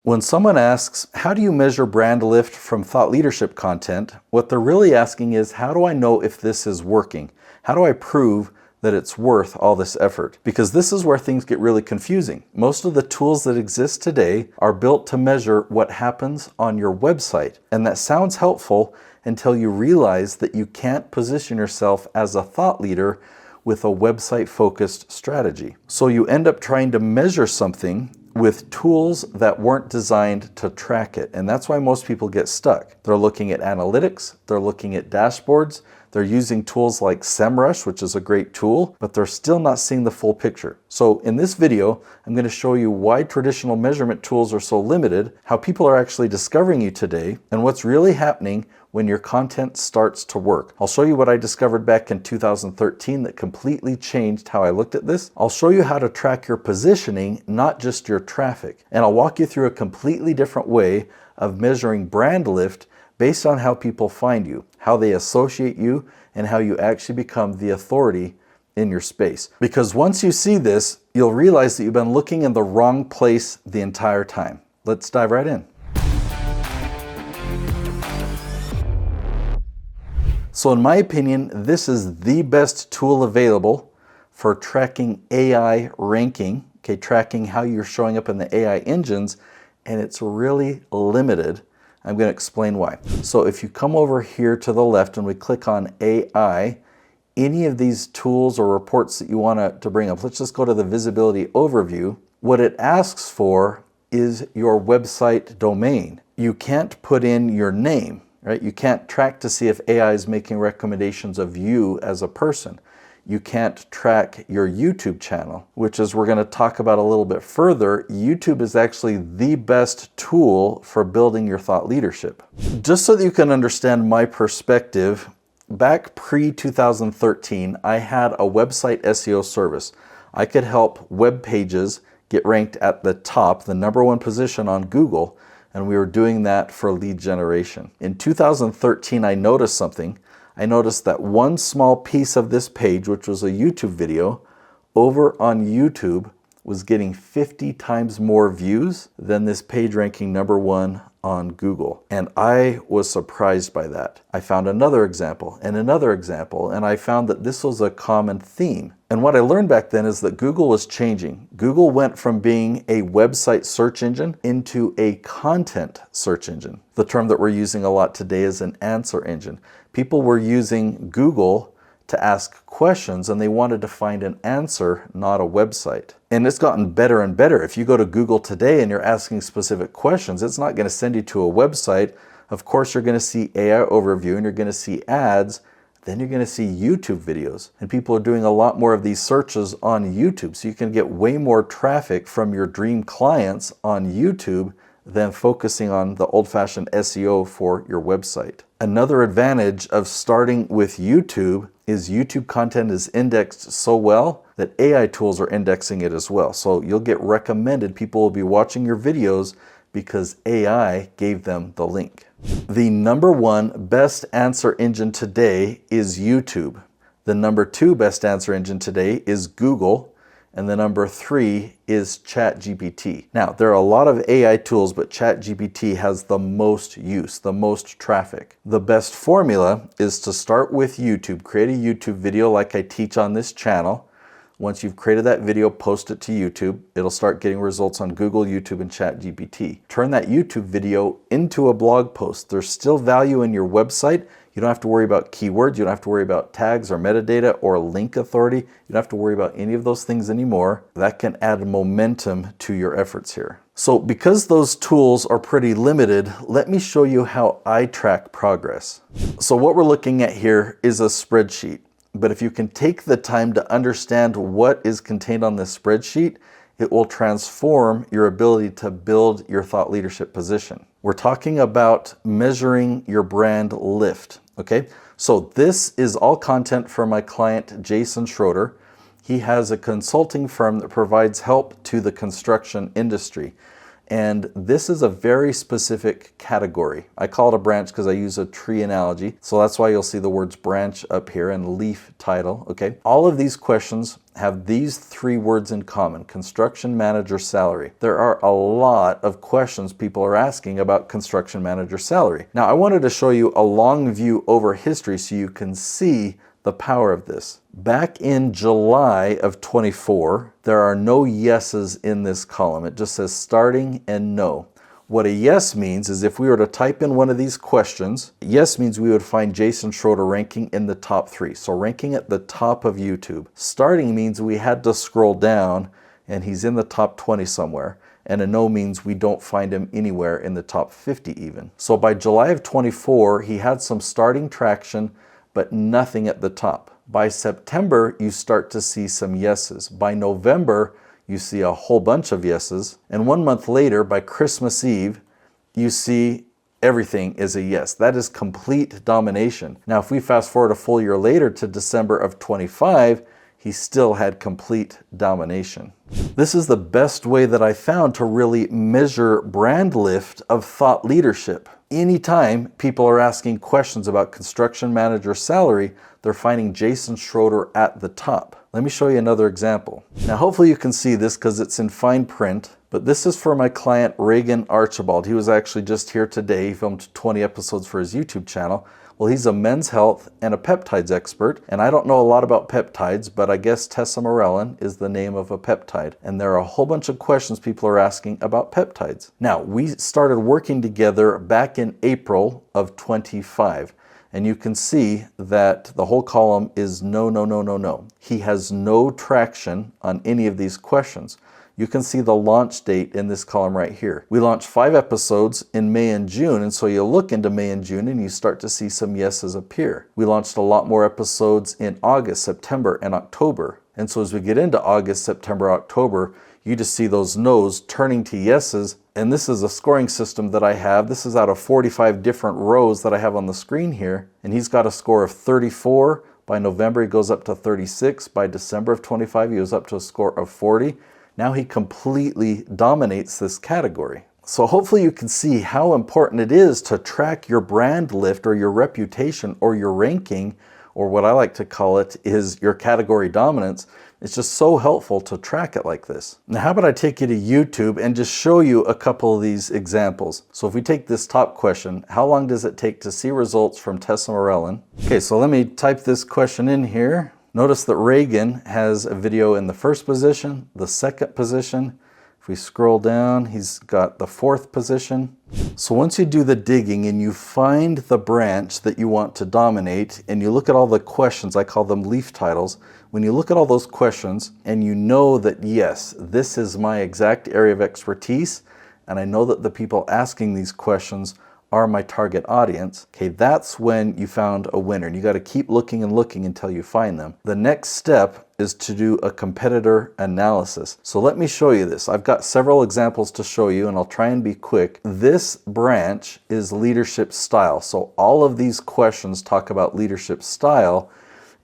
When someone asks, how do you measure brand lift from thought leadership content? What they're really asking is, how do I know if this is working? How do I prove that it's worth all this effort? Because this is where things get really confusing. Most of the tools that exist today are built to measure what happens on your website. And that sounds helpful until you realize that you can't position yourself as a thought leader with a website-focused strategy. So you end up trying to measure something with tools that weren't designed to track it. And that's why most people get stuck. They're looking at analytics, they're looking at dashboards, they're using tools like SEMrush, which is a great tool, but they're still not seeing the full picture. So in this video, I'm going to show you why traditional measurement tools are so limited, how people are actually discovering you today, and what's really happening when your content starts to work. I'll show you what I discovered back in 2013 that completely changed how I looked at this. I'll show you how to track your positioning, not just your traffic. And I'll walk you through a completely different way of measuring brand lift based on how people find you, how they associate you, and how you actually become the authority in your space. Because once you see this, you'll realize that you've been looking in the wrong place the entire time. Let's dive right in. So in my opinion, this is the best tool available for tracking AI ranking, tracking how you're showing up in the AI engines, and it's really limited. I'm going to explain why. So if you come over here to the left and we click on AI, any of these tools or reports that you want to bring up, let's just go to the visibility overview. What it asks for is your website domain. You can't put in your name. Right? You can't track to see if AI is making recommendations of you as a person. You can't track your YouTube channel, which is we're going to talk about a little bit further. YouTube is actually the best tool for building your thought leadership. Just so that you can understand my perspective, back pre-2013, I had a website SEO service. I could help web pages get ranked at the top, the #1 position on Google, and we were doing that for lead generation. In 2013, I noticed something. I noticed that one small piece of this page, which was a YouTube video, over on YouTube was getting 50 times more views than this page ranking #1 on Google. And I was surprised by that. I found another example, and I found that this was a common theme. And what I learned back then is that Google was changing. Google went from being a website search engine into a content search engine. The term that we're using a lot today is an answer engine. People were using Google to ask questions and they wanted to find an answer, not a website. And it's gotten better and better. If you go to Google today and you're asking specific questions, it's not going to send you to a website. Of course, you're going to see AI overview and you're going to see ads. Then you're going to see YouTube videos. And people are doing a lot more of these searches on YouTube. So you can get way more traffic from your dream clients on YouTube than focusing on the old-fashioned SEO for your website. Another advantage of starting with YouTube is YouTube content is indexed so well that AI tools are indexing it as well. So you'll get recommended. People will be watching your videos because AI gave them the link. The #1 best answer engine today is YouTube. The #2 best answer engine today is Google. And the #3 is ChatGPT. Now, there are a lot of AI tools, but ChatGPT has the most use, the most traffic. The best formula is to start with YouTube. Create a YouTube video like I teach on this channel. Once you've created that video, post it to YouTube. It'll start getting results on Google, YouTube, and ChatGPT. Turn that YouTube video into a blog post. There's still value in your website. You don't have to worry about keywords. You don't have to worry about tags or metadata or link authority. You don't have to worry about any of those things anymore. That can add momentum to your efforts here. So because those tools are pretty limited, let me show you how I track progress. So what we're looking at here is a spreadsheet. But if you can take the time to understand what is contained on this spreadsheet, it will transform your ability to build your thought leadership position. We're talking about measuring your brand lift, okay? So this is all content from my client, Jason Schroeder. He has a consulting firm that provides help to the construction industry. And this is a very specific category. I call it a branch because I use a tree analogy. So that's why you'll see the words branch up here and leaf title, okay? All of these questions have these three words in common: construction manager salary. There are a lot of questions people are asking about construction manager salary. Now, I wanted to show you a long view over history so you can see the power of this. Back in July of 24, there are no yeses in this column. It just says starting and no. What a yes means is if we were to type in one of these questions, yes means we would find Jason Schroeder ranking in the top 3. So ranking at the top of YouTube. Starting means we had to scroll down and he's in the top 20 somewhere. And a no means we don't find him anywhere in the top 50 even. So by July of 24, he had some starting traction, but nothing at the top. By September, you start to see some yeses. By November, you see a whole bunch of yeses. And 1 month later, by Christmas Eve, you see everything is a yes. That is complete domination. Now, if we fast forward a full year later to December of 25, he still had complete domination. This is the best way that I found to really measure brand lift of thought leadership. Anytime people are asking questions about construction manager salary, they're finding Jason Schroeder at the top. Let me show you another example. Now, hopefully you can see this because it's in fine print, but this is for my client, Reagan Archibald. He was actually just here today. He filmed 20 episodes for his YouTube channel. Well, he's a men's health and a peptides expert, and I don't know a lot about peptides, but I guess tesamorelin is the name of a peptide. And there are a whole bunch of questions people are asking about peptides. Now, we started working together back in April of 25. And you can see that the whole column is no, no, no, no, no. He has no traction on any of these questions. You can see the launch date in this column right here. We launched 5 episodes in May and June, and so you look into May and June and you start to see some yeses appear. We launched a lot more episodes in August, September, and October. And so as we get into August, September, October, you just see those no's turning to yeses. And this is a scoring system that I have. This is out of 45 different rows that I have on the screen here. And he's got a score of 34. By November, he goes up to 36. By December of 25, he goes up to a score of 40. Now he completely dominates this category. So hopefully you can see how important it is to track your brand lift or your reputation or your ranking, or what I like to call it is your category dominance. It's just so helpful to track it like this. Now, how about I take you to YouTube and just show you a couple of these examples. So if we take this top question, how long does it take to see results from tesamorelin? Okay, so let me type this question in here. Notice that Reagan has a video in the first position, the second position. If we scroll down, he's got the 4th position. So once you do the digging and you find the branch that you want to dominate and you look at all the questions, I call them leaf titles. When you look at all those questions and you know that, yes, this is my exact area of expertise, and I know that the people asking these questions are my target audience, okay, that's when you found a winner. And you got to keep looking and looking until you find them. The next step is to do a competitor analysis. So let me show you this. I've got several examples to show you, and I'll try and be quick. This branch is leadership style. So all of these questions talk about leadership style.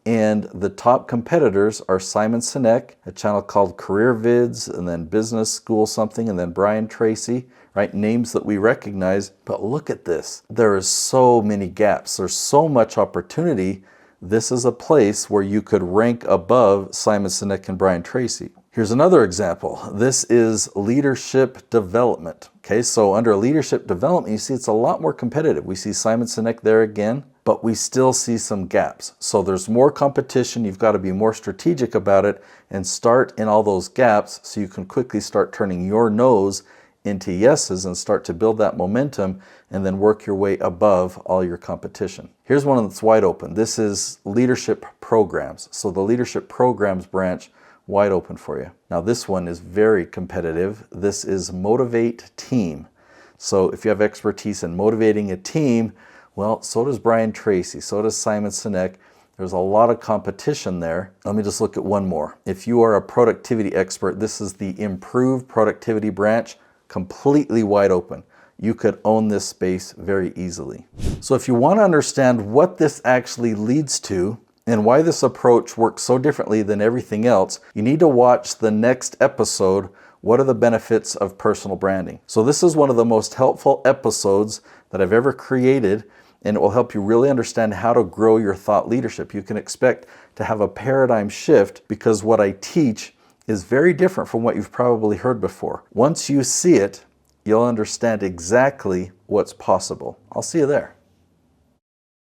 And the top competitors are Simon Sinek, a channel called Career Vids, and then Business School something, and then Brian Tracy, right? Names that we recognize. But look at this. There is so many gaps. There's so much opportunity. This is a place where you could rank above Simon Sinek and Brian Tracy. Here's another example. This is leadership development. Okay, so under leadership development, you see it's a lot more competitive. We see Simon Sinek there again, but we still see some gaps. So there's more competition. You've got to be more strategic about it and start in all those gaps so you can quickly start turning your no's into yeses and start to build that momentum and then work your way above all your competition. Here's one that's wide open. This is leadership programs. So the leadership programs branch, wide open for you. Now this one is very competitive. This is motivate team. So if you have expertise in motivating a team, well, so does Brian Tracy, so does Simon Sinek. There's a lot of competition there. Let me just look at one more. If you are a productivity expert, this is the improved productivity branch, completely wide open. You could own this space very easily. So if you want to understand what this actually leads to and why this approach works so differently than everything else, you need to watch the next episode What are the benefits of personal branding? So this is one of the most helpful episodes that I've ever created, and it will help you really understand how to grow your thought leadership. You can expect to have a paradigm shift because what I teach is very different from what you've probably heard before. Once you see it, you'll understand exactly what's possible. I'll see you there.